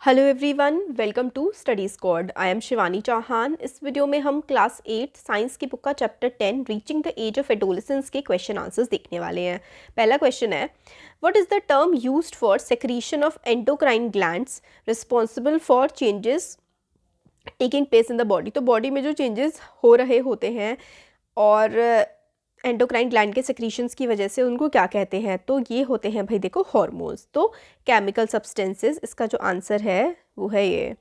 Hello everyone, welcome to Study Squad. I am Shivani Chauhan. इस video में हम क्लास 8 साइंस की बुक का chapter 10 reaching the age of adolescence के क्वेश्चन आंसर्स देखने वाले हैं। पहला क्वेश्चन है, what is the term used for secretion of endocrine glands responsible for changes taking place in the body. तो बॉडी में जो चेंजेस हो रहे होते हैं और एंडोक्राइन ग्लैंड के सेक्रीशंस की वजह से उनको क्या कहते हैं, तो ये होते हैं भाई देखो हार्मोन्स। तो केमिकल सब्सटेंसेस, इसका जो आंसर है वो है ये,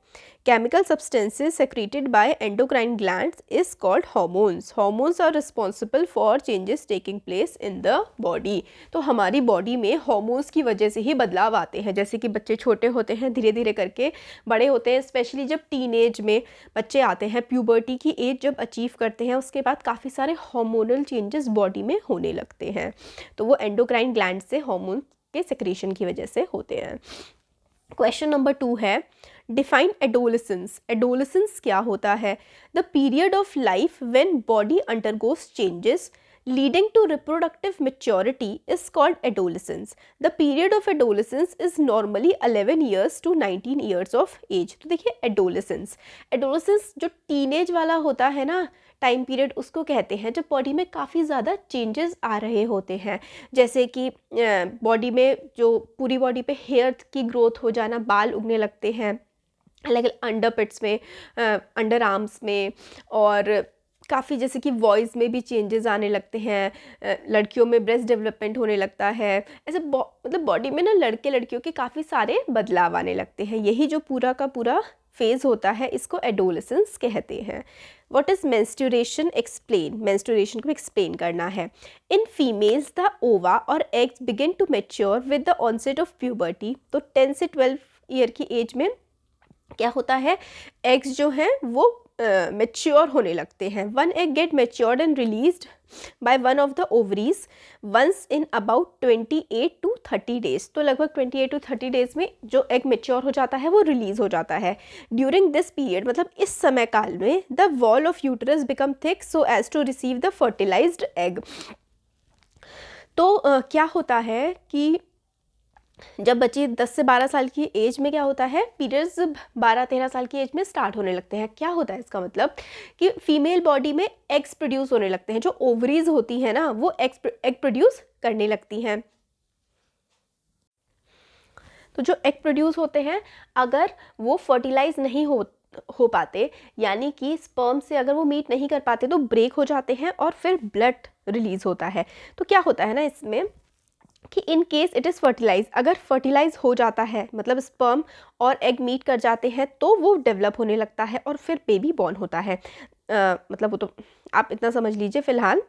chemical substances secreted by endocrine glands is called hormones. Hormones are responsible for changes taking place in the body. तो हमारी बॉडी में हार्मोन्स की वजह से ही बदलाव आते हैं। जैसे कि बच्चे छोटे होते हैं, धीरे धीरे करके बड़े होते हैं, स्पेशली जब टीनेज में बच्चे आते हैं, प्यूबर्टी की एज जब अचीव करते हैं, उसके बाद काफ़ी सारे हार्मोनल चेंजेस बॉडी में होने लगते हैं। तो वो एंडोक्राइन ग्लैंड से हार्मोन के सेक्रेशन की वजह से होते हैं। क्वेश्चन नंबर 2 है, डिफाइन एडोलेसेंस। एडोलेसेंस क्या होता है? The period of life when body undergoes changes leading to reproductive maturity is called adolescence. The period of adolescence is normally 11 years to 19 years of age. तो देखिए adolescence जो teenage वाला होता है ना टाइम पीरियड, उसको कहते हैं जब बॉडी में काफ़ी ज़्यादा चेंजेस आ रहे होते हैं। जैसे कि बॉडी में जो पूरी बॉडी पे हेयर की ग्रोथ हो जाना, बाल उगने लगते हैं अलग अलग अंडर पिट्स में, अंडर आर्म्स में, और काफ़ी जैसे कि वॉइस में भी चेंजेस आने लगते हैं। लड़कियों में ब्रेस्ट डेवलपमेंट होने लगता है। ऐसे मतलब बॉडी में ना लड़के लड़कियों के काफ़ी सारे बदलाव आने लगते हैं। यही जो पूरा का पूरा फेज़ होता है, इसको एडोलेसेंस कहते हैं। What is menstruation? Explain. Menstruation को एक्सप्लेन करना है। In females the ova or eggs begin to mature with the onset of puberty. तो 10 से 12 ईयर की एज में क्या होता है, एग्स जो हैं वो मैच्योर होने लगते हैं। One egg get matured and released by one of the ovaries once in about 28 to 30 days. तो लगभग 28 to 30 डेज में जो एग मैच्योर हो जाता है वो रिलीज हो जाता है। ड्यूरिंग दिस पीरियड, मतलब इस समय काल में, the wall of uterus become thick so as to receive the fertilized egg. तो क्या होता है कि जब बच्चे 10 से 12 साल की एज में क्या होता है, पीरियड्स 12-13 साल की एज में स्टार्ट होने लगते हैं। क्या होता है इसका मतलब कि फीमेल बॉडी में एग्स प्रोड्यूस होने लगते हैं। जो ओवरीज होती हैं ना, वो एग प्रोड्यूस करने लगती हैं। तो जो एग प्रोड्यूस होते हैं, अगर वो फर्टिलाइज नहीं हो पाते, यानी कि स्पर्म से अगर वो मीट नहीं कर पाते, तो ब्रेक हो जाते हैं और फिर ब्लड रिलीज होता है। तो क्या होता है ना इसमें कि in case it is fertilize, अगर फर्टिलाइज हो जाता है, मतलब स्पर्म और एग मीट कर जाते हैं, तो वो डेवलप होने लगता है और फिर बेबी बॉर्न होता है। मतलब वो तो आप इतना समझ लीजिए फ़िलहाल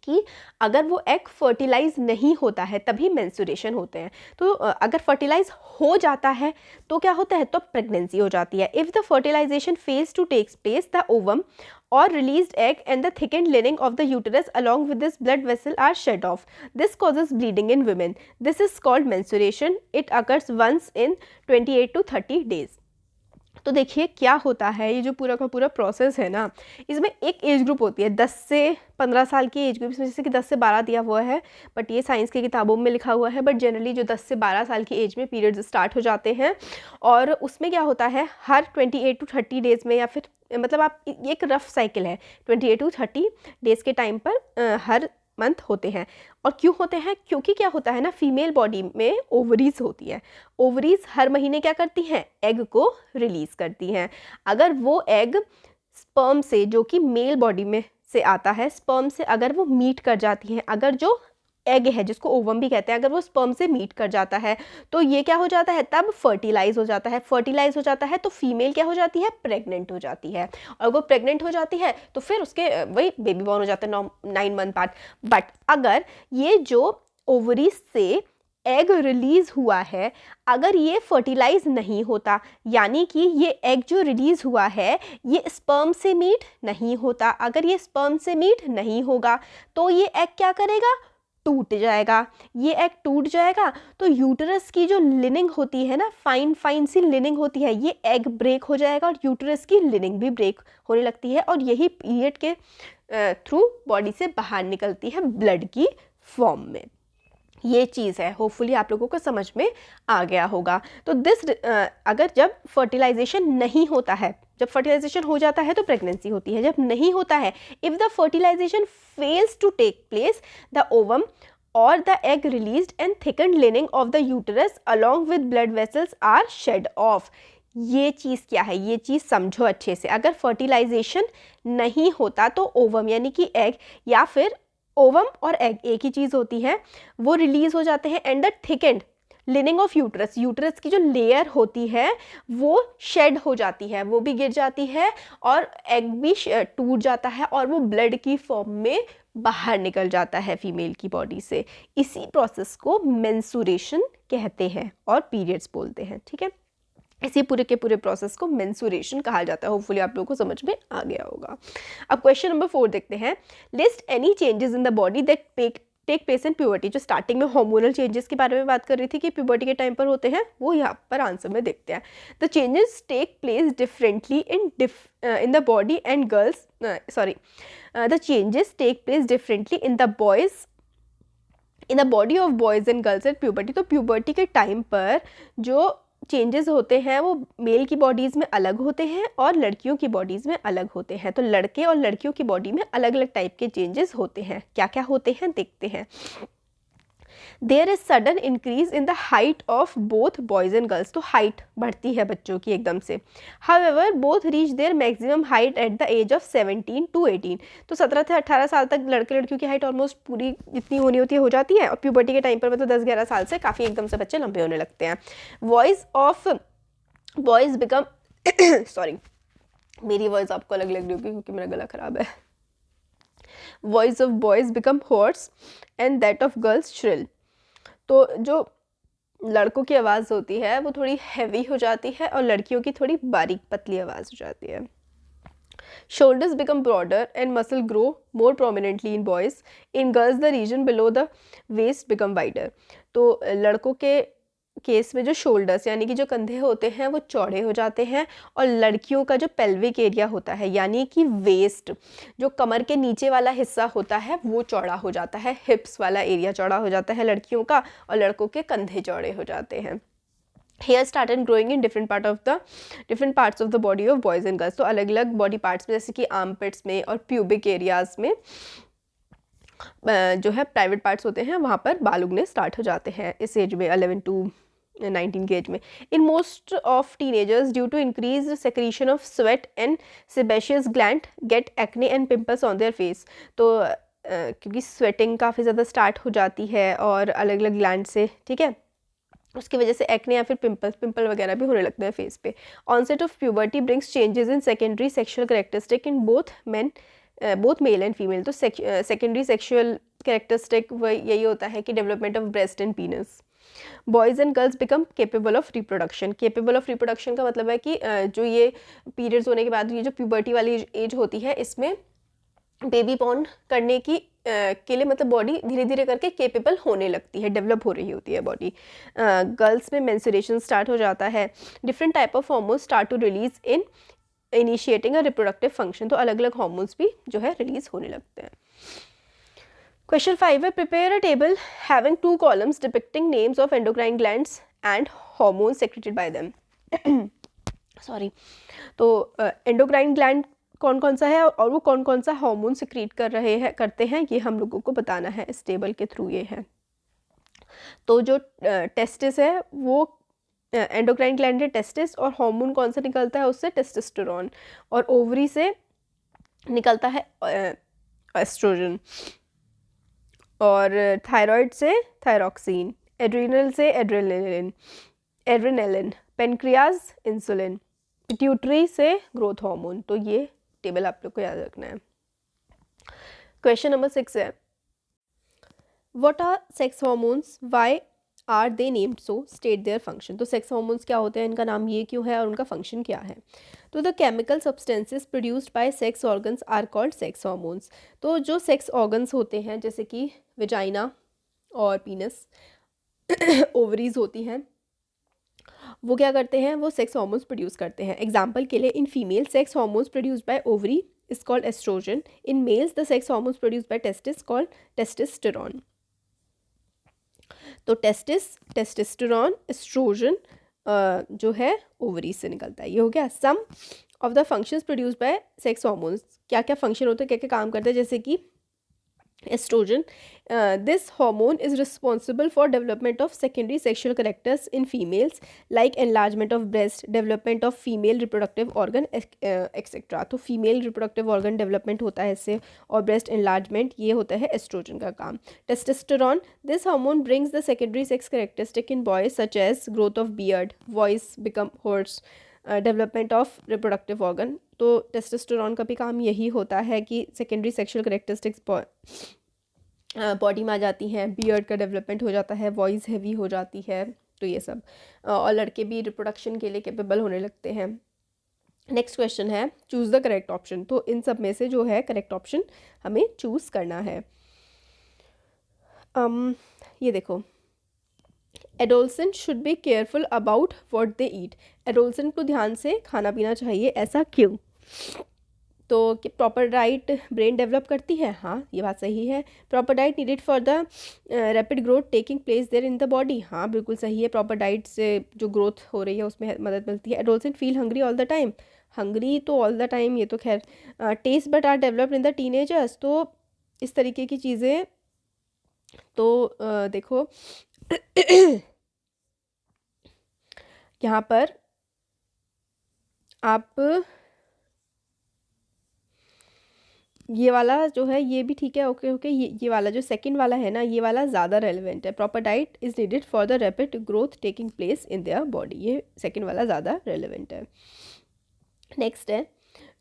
कि अगर वो एग फर्टिलाइज नहीं होता है तभी मेंस्ट्रुएशन होते हैं। तो अगर फर्टिलाइज हो जाता है तो क्या होता है, तो प्रेगनेंसी हो जाती है। If the fertilization fails to takes place, the ovum or released egg and the thickened lining of the uterus along with this blood vessel are shed off. This causes bleeding in women. This is called menstruation. It occurs once in 28 to 30 days. तो देखिए क्या होता है, ये जो पूरा का पूरा प्रोसेस है ना, इसमें एक एज ग्रुप होती है 10 से 15 साल की एज ग्रुप, इसमें जैसे कि 10 से 12 दिया हुआ है, बट ये साइंस की किताबों में लिखा हुआ है। बट जनरली जो 10 से 12 साल की एज में पीरियड्स स्टार्ट हो जाते हैं, और उसमें क्या होता है, हर 28 to 30 डेज़ में, या फिर मतलब आप एक रफ साइकिल है, 28 to 30 डेज़ के टाइम पर हर मंथ होते हैं। और क्यों होते हैं? क्योंकि क्या होता है ना, फीमेल बॉडी में ओवरीज होती है। ओवरीज हर महीने क्या करती हैं, एग को रिलीज करती हैं। अगर वो एग स्पर्म से, जो कि मेल बॉडी में से आता है, स्पर्म से अगर वो मीट कर जाती हैं, अगर जो एग है जिसको ओवम भी कहते हैं, अगर वो स्पर्म से मीट कर जाता है, तो ये क्या हो जाता है, तब फर्टिलाइज हो जाता है। फर्टिलाइज हो जाता है तो फीमेल क्या हो जाती है, प्रेग्नेंट हो जाती है। और वो प्रेग्नेंट हो जाती है तो फिर उसके वही बेबी बॉर्न हो जाता है 9 मंथ बाद। बट अगर ये जो ओवरीज से एग रिलीज हुआ है, अगर ये फर्टिलाइज नहीं होता, यानी कि ये एग जो रिलीज हुआ है ये स्पर्म से मीट नहीं होता, अगर ये स्पर्म से मीट नहीं होगा तो ये एग क्या करेगा, टूट जाएगा। ये एग टूट जाएगा तो यूटरस की जो लिनिंग होती है ना, फाइन सी लिनिंग होती है, ये एग ब्रेक हो जाएगा और यूटरस की लिनिंग भी ब्रेक होने लगती है, और यही पीरियड के थ्रू बॉडी से बाहर निकलती है ब्लड की फॉर्म में। ये चीज़ है, होपफुली आप लोगों को समझ में आ गया होगा। तो अगर जब फर्टिलाइजेशन नहीं होता है, जब फर्टिलाइजेशन हो जाता है तो प्रेगनेंसी होती है, जब नहीं होता है, if the fertilization fails to take place, the ovum और the egg released and thickened lining of the uterus along with blood vessels are shed off. ये चीज़ क्या है, ये चीज़ समझो अच्छे से। अगर फर्टिलाइजेशन नहीं होता तो ओवम यानी कि एग, या फिर ओवम और एग एक ही चीज़ होती है, वो रिलीज हो जाते हैं and the thickened leaning of uterus, uterus की जो लेयर होती है वो शेड हो जाती है, वो भी गिर जाती है और एग भी टूट जाता है और वो ब्लड की फॉर्म में बाहर निकल जाता है फीमेल की बॉडी से। इसी प्रोसेस को मेंसुरेशन कहते हैं और पीरियड्स बोलते हैं, ठीक है। इसी पूरे के पूरे प्रोसेस को मेंसुरेशन कहा जाता है। होपफुली आप लोगों को समझ में आ गया होगा। अब क्वेश्चन नंबर 4 देखते हैं। List any changes in the body that take place in puberty. जो स्टार्टिंग में हार्मोनल चेंजेस के बारे में बात कर रही थी कि प्यूबर्टी के टाइम पर होते हैं, वो यहाँ पर आंसर में देखते हैं। The changes take place differently in the body and girls, the changes take place differently in the body of boys and girls at puberty. तो प्यूबर्टी के टाइम पर जो चेंजेस होते हैं वो मेल की बॉडीज़ में अलग होते हैं और लड़कियों की बॉडीज़ में अलग होते हैं। तो लड़के और लड़कियों की बॉडी में अलग अलग टाइप के चेंजेस होते हैं। क्या क्या होते हैं देखते हैं। There is sudden increase in the height of both boys and girls. तो हाइट बढ़ती है बच्चों की एकदम से। However both reach their maximum height at the age of 17 to 18। तो 17 से 18 साल तक लड़के लड़कियों की हाइट ऑलमोस्ट पूरी जितनी होनी होती है हो जाती है, और प्यूबर्टी के टाइम पर मतलब 10-11 साल से काफ़ी एकदम से बच्चे लंबे होने लगते हैं। Voice of boys become sorry, मेरी वॉइस आपको अलग लग रही होगी क्योंकि मेरा गला ख़राब है। Voice of boys become hoarse and that of girls shrill. तो जो लड़कों की आवाज़ होती है वो थोड़ी हैवी हो जाती है और लड़कियों की थोड़ी बारीक पतली आवाज़ हो जाती है। Shoulders become broader and muscle grow more prominently in boys. In girls, the region below the waist become wider. तो लड़कों के केस में जो शोल्डर्स यानी कि जो कंधे होते हैं वो चौड़े हो जाते हैं, और लड़कियों का जो पेल्विक एरिया होता है यानी कि वेस्ट, जो कमर के नीचे वाला हिस्सा होता है वो चौड़ा हो जाता है। हिप्स वाला एरिया चौड़ा हो जाता है लड़कियों का, और लड़कों के कंधे चौड़े हो जाते हैं। Hair started growing in different parts of the body of boys and girls. तो अलग अलग बॉडी पार्ट्स में, जैसे कि आर्मपिट्स में और प्यूबिक एरियाज में जो है प्राइवेट पार्ट्स होते हैं, वहाँ पर बाल उगने स्टार्ट हो जाते हैं इस एज में, 11 to 19 के एज में। In most of teenagers due to increase secretion of sweat and sebaceous gland get acne and pimples on their face. तो क्योंकि स्वेटिंग काफ़ी ज़्यादा स्टार्ट हो जाती है और अलग अलग ग्लैंड से, ठीक है, उसकी वजह से एक्ने या फिर पिंपल वगैरह भी होने लगते हैं फेस पे। Onset of puberty brings changes in secondary sexual characteristic in both male and female. तो सेकेंडरी सेक्शुअल कैरेक्टरिस्टिक यही होता है कि development of breast and penis. Boys and girls become capable of reproduction. Capable of reproduction का मतलब है कि जो ये पीरियड्स होने के बाद ये जो प्यूबर्टी वाली एज होती है, इसमें बेबी बॉर्न करने की के लिए मतलब बॉडी धीरे धीरे करके केपेबल होने लगती है, डेवलप हो रही होती है बॉडी। गर्ल्स में मेंस्ट्रुएशन स्टार्ट हो जाता है। Different type of hormones start to release in initiating a reproductive function. तो अलग अलग हार्मोन्स भी जो है रिलीज होने लगते हैं। क्वेश्चन 5 है, prepare a table having 2 columns depicting names of endocrine glands and hormones secreted bye them. Sorry, तो एंडोक्राइन ग्लैंड कौन कौन सा है और वो कौन कौन सा हार्मोन सिक्रीट करते हैं, ये हम लोगों को बताना है इस टेबल के थ्रू। ये है, तो जो टेस्टिस है वो एंडोक्राइन ग्लैंड है टेस्टिस, और हार्मोन कौन सा निकलता है उससे, टेस्टोस्टेरोन, और ओवरी से निकलता है एस्ट्रोजन, और थायराइड से थायरॉक्सिन, एड्रिनल से एड्रेनालिन, पेनक्रियाज इंसुलिन, पिट्यूटरी से ग्रोथ हार्मोन। तो ये टेबल आप लोग को याद रखना है। क्वेश्चन नंबर 6 है, what are sex hormones, why are they named so, state their function. तो सेक्स हार्मोन्स क्या होते हैं, इनका नाम ये क्यों है और उनका फंक्शन क्या है। तो the chemical substances produced by sex organs are called sex hormones. तो जो सेक्स ऑर्गन्स होते हैं जैसे कि वेजाइना और पीनस, ओवरीज होती हैं, वो क्या करते हैं, वो सेक्स हार्मोन्स प्रोड्यूस करते हैं। एग्जाम्पल के लिए, in female sex hormones produced by ovary is called estrogen. In males the sex hormones produced by testis called testosterone. तो टेस्टोस्टेरोन, एस्ट्रोजन जो है ओवरीज से निकलता है। ये हो गया। Some of the functions produced by sex hormones, क्या क्या फंक्शन होते हैं, क्या क्या काम करते हैं, जैसे कि estrogen. This hormone is responsible for development of secondary sexual characters in females like enlargement of breast, development of female reproductive organ, etc. तो फीमेल रिप्रोडक्टिव ऑर्गन डेवलपमेंट होता है इससे, और ब्रेस्ट एनलार्जमेंट ये होता है एस्ट्रोजन का काम। Testosterone, this hormone brings the secondary sex characteristic in boys such as growth of beard, voice become hoarse, development of reproductive organ. तो टेस्टोस्टेरोन का भी काम यही होता है कि सेकेंडरी सेक्सुअल करेक्टरिस्टिक्स बॉडी में आ जाती हैं, बियर्ड का डेवलपमेंट हो जाता है, वॉइस हैवी हो जाती है, तो ये सब, और लड़के भी रिप्रोडक्शन के लिए कैपेबल होने लगते हैं। नेक्स्ट क्वेश्चन है चूज़ द करेक्ट ऑप्शन। तो इन सब में से जो है करेक्ट ऑप्शन हमें चूज़ करना है। ये देखो, adolescent should be careful about what they eat. Adolescent को ध्यान से खाना पीना चाहिए, ऐसा क्यों? तो कि प्रॉपर डाइट ब्रेन डेवलप करती है, हाँ ये बात सही है। Proper diet needed for the rapid growth taking place there in the body, हाँ बिल्कुल सही है। प्रॉपर डाइट से जो ग्रोथ हो रही है उसमें मदद मिलती है। Adolescent feel hungry all the time, hungry तो ऑल द टाइम, ये तो खैर। Taste buds are developed in the teenagers, तो इस तरीके की चीज़ें। तो देखो यहाँ पर आप ये वाला जो है ये भी ठीक है, ओके ओके। ये वाला जो सेकंड वाला है ना, ये वाला ज़्यादा रेलिवेंट है। Proper diet is needed for the rapid growth taking place in their body, ये सेकंड वाला ज़्यादा रेलिवेंट है। नेक्स्ट है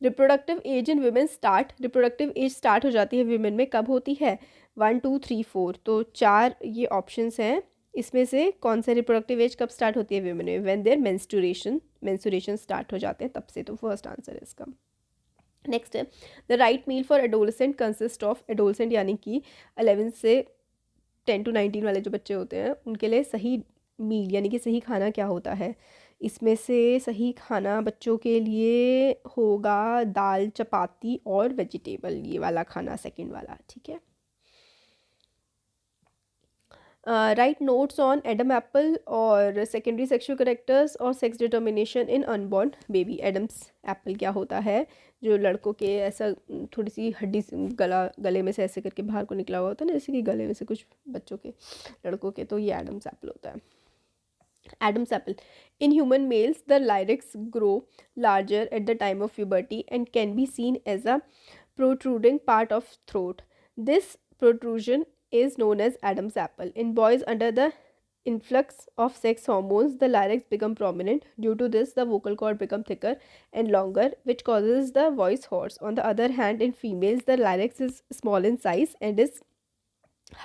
reproductive age in women start. Reproductive age start हो जाती है वीमेन में कब होती है? 1 2 3 4, तो 4 ये ऑप्शंस हैं। इसमें से कौन सा रिप्रोडक्टिव एज कब स्टार्ट होती है वीमेन में? व्हेन देयर मेंस्ट्रुएशन स्टार्ट हो जाते हैं, तब से। तो फर्स्ट आंसर है इसका। नेक्स्ट है the right meal for adolescent consist of. Adolescent यानी कि 11 से 10 to 19 वाले जो बच्चे होते हैं उनके लिए सही मील यानी कि सही खाना क्या होता है? इसमें से सही खाना बच्चों के लिए होगा दाल, चपाती और वेजिटेबल, ये वाला खाना सेकंड वाला, ठीक है। Right notes on Adam Apple और सेकेंडरी सेक्सुअल करेक्टर्स और sex determination in unborn baby. Adam's apple क्या होता है? जो लड़कों के ऐसा थोड़ी सी हड्डी गले में से ऐसे करके बाहर को निकला हुआ होता है ना, जैसे कि गले में से कुछ बच्चों के, लड़कों के, तो ये एडम्स एप्पल होता है। Adam's apple. In human males, the larynx grow larger at the time of puberty and can be seen as a protruding part of throat. This protrusion is known as Adam's apple. In boys under the influx of sex hormones, the larynx become prominent. Due to this, the vocal cord become thicker and longer, which causes the voice hoarse. On the other hand, in females, the larynx is small in size and is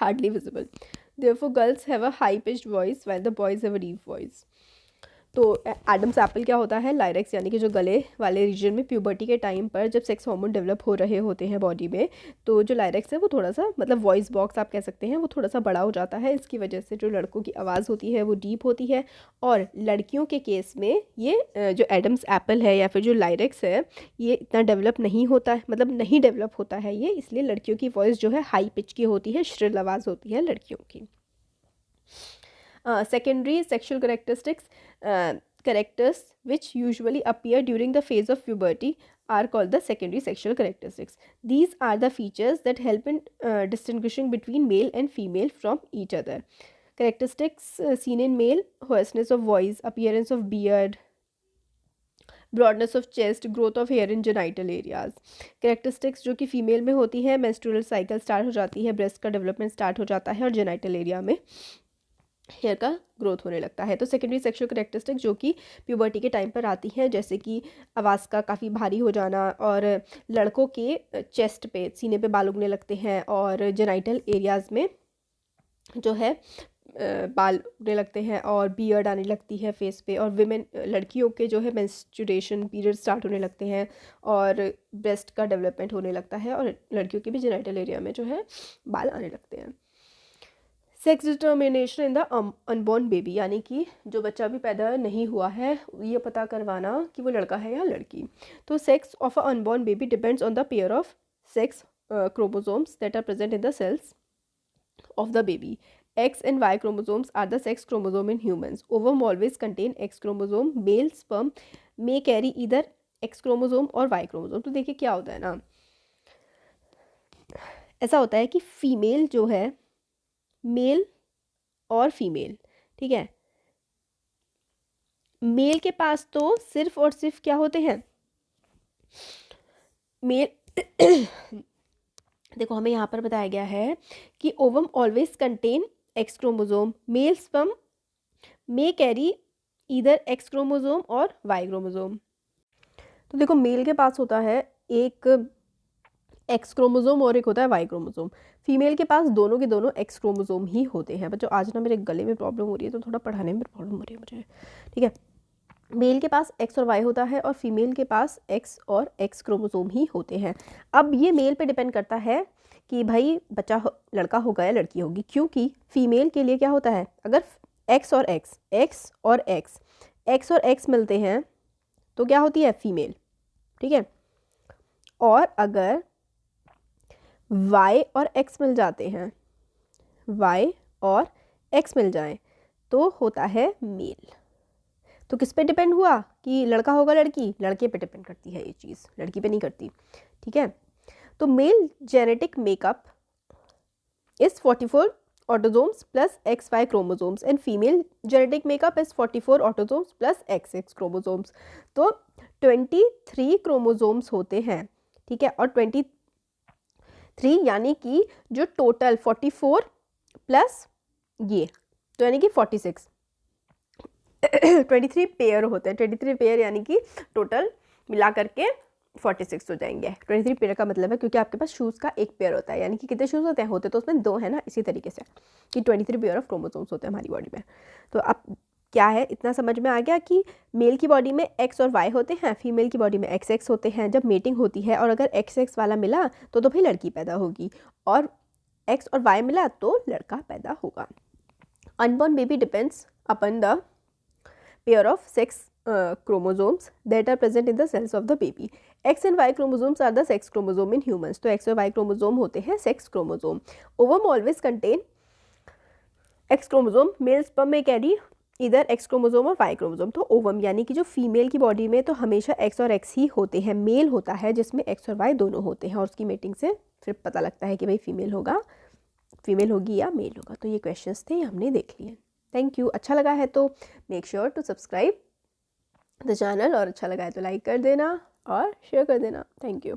hardly visible. Therefore, girls have a high-pitched voice while the boys have a deep voice. तो Adam's apple क्या होता है? लायरेक्स यानी कि जो गले वाले reason में प्यूबर्टी के टाइम पर जब सेक्स हार्मोन डेवलप हो रहे होते हैं बॉडी में, तो जो लायरेक्स है वो थोड़ा सा, मतलब वॉइस बॉक्स आप कह सकते हैं, वो थोड़ा सा बड़ा हो जाता है। इसकी वजह से जो लड़कों की आवाज़ होती है वो डीप होती है, और लड़कियों के केस में ये जो एडम्स एप्पल है या फिर जो लायरेक्स है ये इतना डेवलप नहीं होता है, मतलब नहीं डेवलप होता है ये, इसलिए लड़कियों की वॉइस जो है हाई पिच की होती है, श्रिल आवाज़ होती है लड़कियों की। Secondary sexual characters which usually appear during the phase of puberty are called the secondary sexual characteristics. These are the features that help in distinguishing between male and female from each other. Characteristics seen in male: hoarseness of voice, appearance of beard, broadness of chest, growth of here in genital areas. Characteristics जो कि female में होती है: menstrual cycle start हो जाती है, breast का development start हो जाता है और जेनाइटल एरिया में हेयर का ग्रोथ होने लगता है। तो सेकेंडरी सेक्सुअल करेक्टरिस्टिक जो कि प्यूबर्टी के टाइम पर आती हैं, जैसे कि आवाज़ का काफ़ी भारी हो जाना, और लड़कों के चेस्ट पे, सीने पे बाल उगने लगते हैं, और जेनाइटल एरियाज़ में जो है बाल उगने लगते हैं, और बियर्ड आने लगती है फेस पे, और विमेन लड़कियों के जो है मेंस्ट्रुएशन पीरियड स्टार्ट होने लगते हैं, और ब्रेस्ट का डेवलपमेंट होने लगता है, और लड़कियों के भी जेनाइटल एरिया में जो है बाल आने लगते हैं। Sex determination in the unborn baby, यानी कि जो बच्चा भी पैदा नहीं हुआ है ये पता करवाना कि वो लड़का है या लड़की। तो sex of a unborn baby depends on the pair of sex chromosomes that are present in the cells of the baby. X and Y chromosomes are the sex chromosome in humans. Ovum always contain X chromosome. Male sperm may carry either X chromosome और Y chromosome. तो देखिए क्या होता है ना, ऐसा होता है कि फीमेल जो है, मेल और फीमेल, ठीक है, मेल के पास तो सिर्फ और सिर्फ क्या होते हैं, मेल देखो हमें यहाँ पर बताया गया है कि ovum always contain X chromosome, male sperm may carry either X chromosome और वाई क्रोमोजोम। तो देखो मेल के पास होता है एक एक्स क्रोमोजोम और एक होता है वाई क्रोमोजोम। फीमेल के पास दोनों के दोनों एक्स क्रोमोजोम ही होते हैं। बच्चों आज ना मेरे गले में प्रॉब्लम हो रही है तो थोड़ा पढ़ाने में प्रॉब्लम हो रही है मुझे, ठीक है। मेल के पास एक्स और वाई होता है और फीमेल के पास एक्स और एक्स क्रोमोसोम ही होते हैं। अब ये मेल पे डिपेंड करता है कि भाई बच्चा लड़का होगा या लड़की होगी, क्योंकि फीमेल के लिए क्या होता है, अगर एक्स और एक्स, एक्स और एक्स, एक्स और एक्स मिलते हैं तो क्या होती है फीमेल, ठीक है। और अगर वाई और एक्स मिल जाते हैं, वाई और एक्स मिल जाएं तो होता है मेल। तो किस पे डिपेंड हुआ कि लड़का होगा लड़की, लड़के पे डिपेंड करती है ये चीज़, लड़की पे नहीं करती, ठीक है। तो male genetic makeup is 44 autosomes plus XY chromosomes and female genetic makeup is 44 autosomes plus XX chromosomes. तो 23 क्रोमोसोम्स होते हैं, ठीक है, और 23 यानी कि जो टोटल 44 प्लस ये तो यानी कि 46 23 पेयर होते हैं। 23 पेयर यानी कि टोटल मिला करके 46 हो जाएंगे। 23 पेयर का मतलब है क्योंकि आपके पास शूज़ का एक पेयर होता है, यानी कि कितने शूज़ होते हैं, होते तो उसमें 2 है ना, इसी तरीके से कि 23 पेयर ऑफ क्रोमोसोम्स होते हैं हमारी बॉडी में। तो अब क्या है, इतना समझ में आ गया कि मेल की बॉडी में एक्स और वाई होते हैं, फीमेल की बॉडी में XX होते हैं। जब मेटिंग होती है और अगर XX वाला मिला तो भाई लड़की पैदा होगी, और एक्स और वाई मिला तो लड़का पैदा होगा। Unborn baby depends upon the pair of sex chromosomes that are present in the cells of the baby. X and Y chromosomes are the sex chromosome in humans. तो X और Y chromosome होते हैं sex chromosome. Ovum always contain X chromosome. Male sperm may carry either X chromosome और Y chromosome. तो ovum यानी कि जो female की बॉडी में तो हमेशा X और X ही होते हैं, मेल होता है जिसमें X और Y दोनों होते हैं, और उसकी मेटिंग से फिर पता लगता है कि भाई फीमेल होगा, फीमेल होगी या मेल होगा। तो ये क्वेश्चंस थे, हमने देख लिए। Thank you. अच्छा लगा है तो make sure to subscribe the channel, और अच्छा लगा है तो लाइक कर देना और शेयर कर देना। Thank you.